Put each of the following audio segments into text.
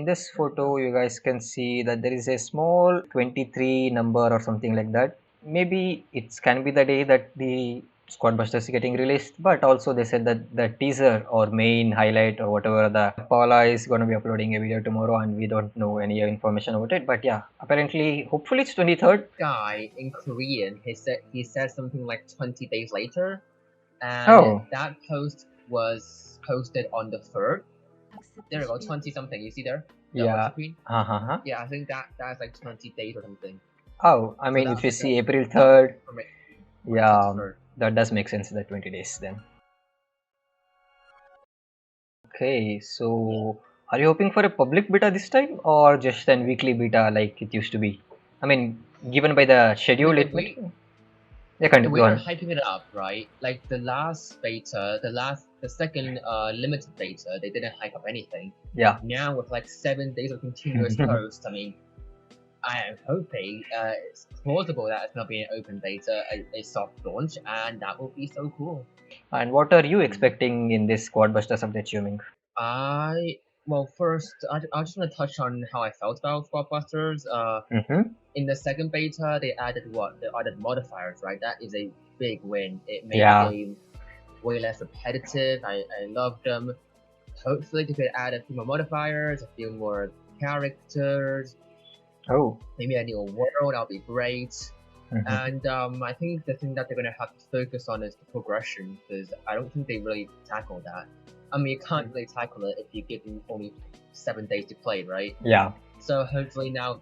in this photo, you guys can see that there is a small 23 number or something like that. Maybe it can be the day that the Squad Busters is getting released, but also they said that the teaser or main highlight or whatever, the Paula is going to be uploading a video tomorrow, and we don't know any information about it. But yeah, apparently, hopefully it's 23rd. Guy in Korean, he said something like 20 days later, and Oh. that post was posted on the 3rd. There we go, 20 something. You see there? Yeah. Yeah, I think that's like 20 days or something. Oh, I mean, if you see April 3rd, yeah, 3rd. that does make sense, that 20 days then. Okay, so are you hoping for a public beta this time or just a weekly beta like it used to be? I mean, given by the schedule, The it way go they're on. hyping it up, right? Like the last beta, the second limited beta, they didn't hype up anything. Yeah. Now with like 7 days of continuous posts, I mean, I am hoping it's plausible that it's going to be an open beta, a soft launch, and that will be so cool. And what are you expecting in this Squad Busters update, Yuming? Well, first, I just want to touch on how I felt about Squad Busters. In the second beta, they added modifiers, right? That is a big win. It made the game way less repetitive. I love them. Hopefully, they could add a few more modifiers, a few more characters. Oh. Maybe a new world. That'll be great. And I think the thing that they're going to have to focus on is the progression, because I don't think they really tackle that. I mean, you can't really tackle it if you give them only 7 days to play, right? Yeah. So hopefully now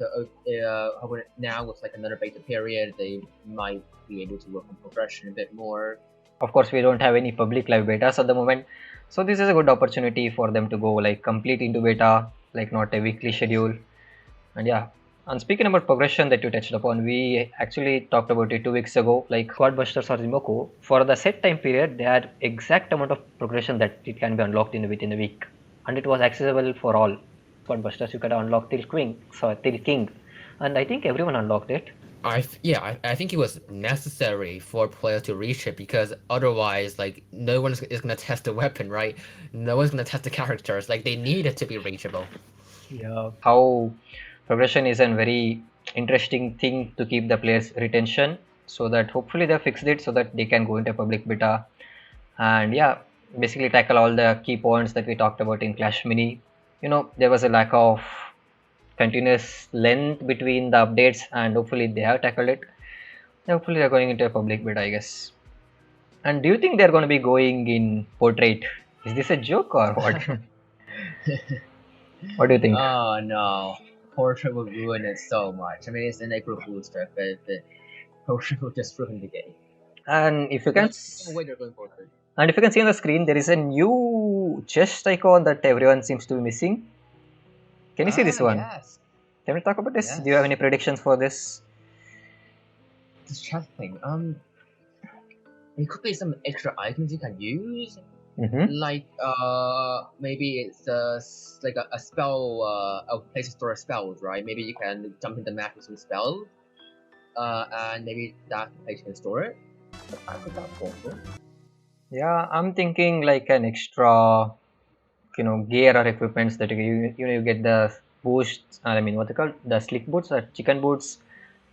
now with like another beta period, they might be able to work on progression a bit more. Of course, we don't have any public live betas at the moment, so this is a good opportunity for them to go like complete into beta, like not a weekly schedule. And yeah. And speaking about progression that you touched upon, we actually talked about it 2 weeks ago. Like Squad Busters or Zimoko, for the set time period, they had exact amount of progression that it can be unlocked within a week, and it was accessible for all. Squad Busters you could unlock till King, and I think everyone unlocked it. I think it was necessary for players to reach it, because otherwise, like, no one is gonna test the weapon, right? No one's gonna test the characters. Like, they need it to be reachable. Yeah, how progression is a very interesting thing to keep the players' retention, so that hopefully they fixed it so that they can go into public beta, and yeah, basically tackle all the key points that we talked about in Clash Mini. You know, there was a lack of continuous length between the updates, and hopefully they have tackled it. Hopefully they're going into a public beta, I guess. And do you think they're going to be going in portrait? Is this a joke or what? What do you think? Oh no, portrait will ruin it so much. I mean, it's an April Fool's trick, but the portrait will just ruin the game. And if you can, wait, they're going portrait. And if you can see on the screen, there is a new chest icon that everyone seems to be missing. Can you see this one? Yes. Can we talk about this? Yes. Do you have any predictions for this? This chest thing. It could be some extra items you can use. Like maybe it's like a spell, a place to store spells, right? Maybe you can jump in the map with some spells, and maybe that's the place you can store it. I think that's possible. Yeah, I'm thinking like an extra, gear or equipments that you get the boosts. I mean, what they call the slick boots or chicken boots.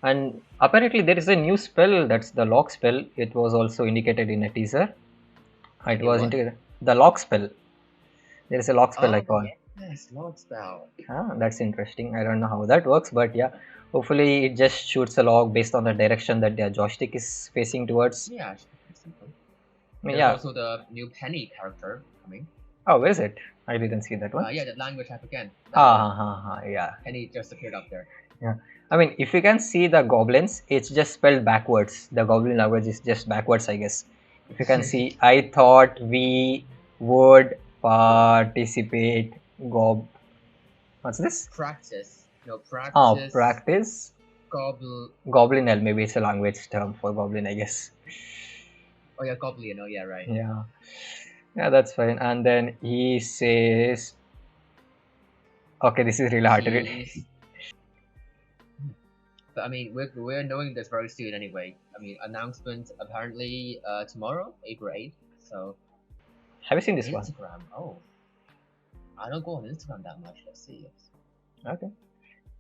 And apparently there is a new spell, that's the lock spell. It was also indicated in a teaser. It was indicated the lock spell. There is a lock spell icon. Yes, lock spell. That's interesting. I don't know how that works, but yeah, hopefully it just shoots a log based on the direction that their joystick is facing towards. Yeah. I mean, There's also the new Penny character coming. Oh, where is it? I didn't see that one. Yeah, the language app again. Yeah. Penny just appeared up there. Yeah. I mean, if you can see the goblins, it's just spelled backwards. The goblin language is just backwards, I guess. If you can see, I thought we would participate. What's this? Practice. No, practice. Oh, practice. Goblin. Maybe it's a language term for goblin, I guess. Oh yeah, goblin. Oh yeah, right. Yeah. Yeah, that's fine. And then he says, okay, this is really hard to read. But I mean, we're knowing this very soon anyway. I mean, announcement apparently tomorrow, April 8th. So. Have you seen this Instagram. one? Oh. I don't go on Instagram that much. Let's see. Okay.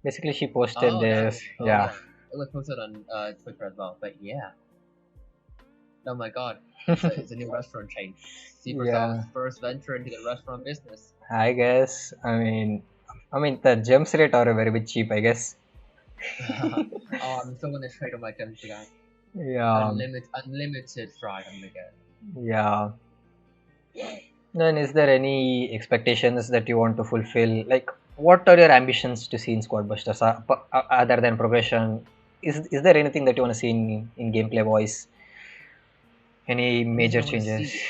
Basically, she posted Oh, that. this. Oh Yeah. yeah, it was posted on Twitter as well. But yeah, oh my god, it's a new restaurant chain. Yeah. Supercell's first venture into the restaurant business. I guess. I mean the gems rate are very bit cheap. I guess. Oh, I'm still gonna trade on my gems guy. Yeah. Unlimited fries. I'm gonna get. Yeah. Then, is there any expectations that you want to fulfill? Like, what are your ambitions to see in Squad Busters other than progression? Is there anything that you want to see in gameplay wise? Any Anything major I want to changes? see?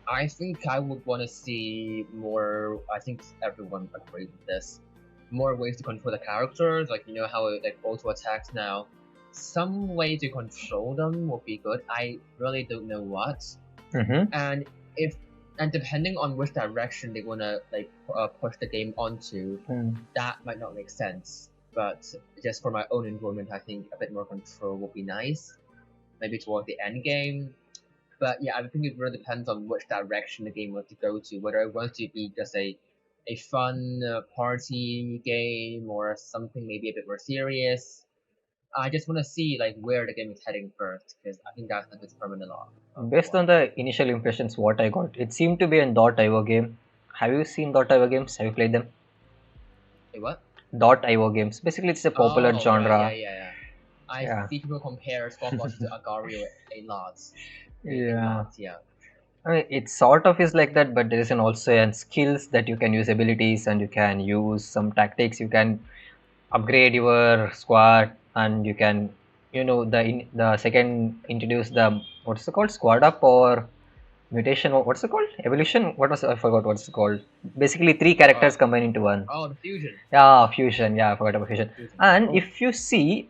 I think I would want to see more. I think everyone agrees with this. More ways to control the characters, like you know how like auto attacks now. Some way to control them would be good. I really don't know what. Mm-hmm. And if and depending on which direction they wanna like push the game onto, that might not make sense. But just for my own enjoyment, I think a bit more control would be nice. Maybe towards the end game. But yeah, I think it really depends on which direction the game wants to go to. Whether it wants to be just a fun party game or something maybe a bit more serious. I just want to see like where the game is heading first because I think that's the determine a lot. Based on the initial impressions, what I got, it seemed to be a .io game. Have you seen .io games? Have you played them? Hey, what? .io games. Basically, it's a popular Oh, right, genre. yeah. I Yeah. see people compare Squawk to Agario a lot. A Yeah. lot, yeah. I mean, it sort of is like that, but there is an also an skills that you can use abilities and you can use some tactics. You can upgrade your squad and you can, the second introduce the what's it called, squad up or mutation. What's it called? Evolution. What was I forgot what's it called? Basically, three characters combined into one. Oh, the fusion. Yeah, fusion. Yeah, I forgot about fusion. Fusion. And if you see,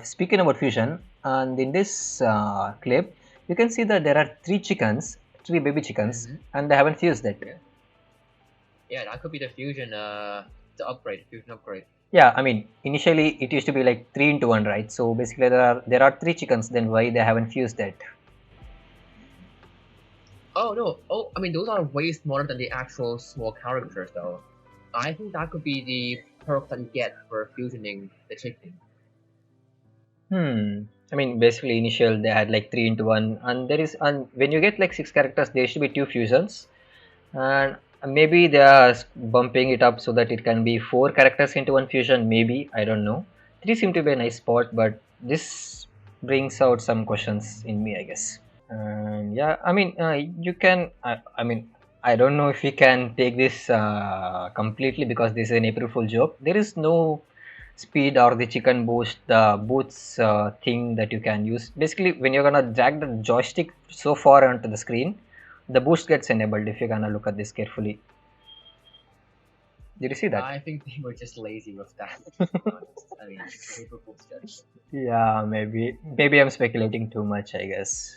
speaking about fusion, and in this clip, you can see that there are three baby chickens, and they haven't fused it. Yeah, that could be the fusion, the fusion upgrade. Yeah, I mean, initially it used to be like 3 into 1, right? So basically, there are three chickens. Then why they haven't fused it? Oh no! Oh, I mean, those are way smaller than the actual small characters, though. I think that could be the perk that you get for fusioning the chicken. I mean, basically, initial they had like 3 into 1, and when you get like 6 characters, there should be 2 fusions, and maybe they are bumping it up so that it can be 4 characters into 1 fusion. Maybe, I don't know. 3 seem to be a nice spot, but this brings out some questions in me, I guess. Yeah, I mean, you can. I mean, I don't know if we can take this completely because this is an April Fool joke. There is no speed or the chicken boost, the boots thing that you can use. Basically, when you're gonna drag the joystick so far onto the screen, the boost gets enabled. If you're gonna look at this carefully, did you see that? I think they were just lazy with that. I mean, April Fool's jokes. Yeah, maybe I'm speculating too much, I guess.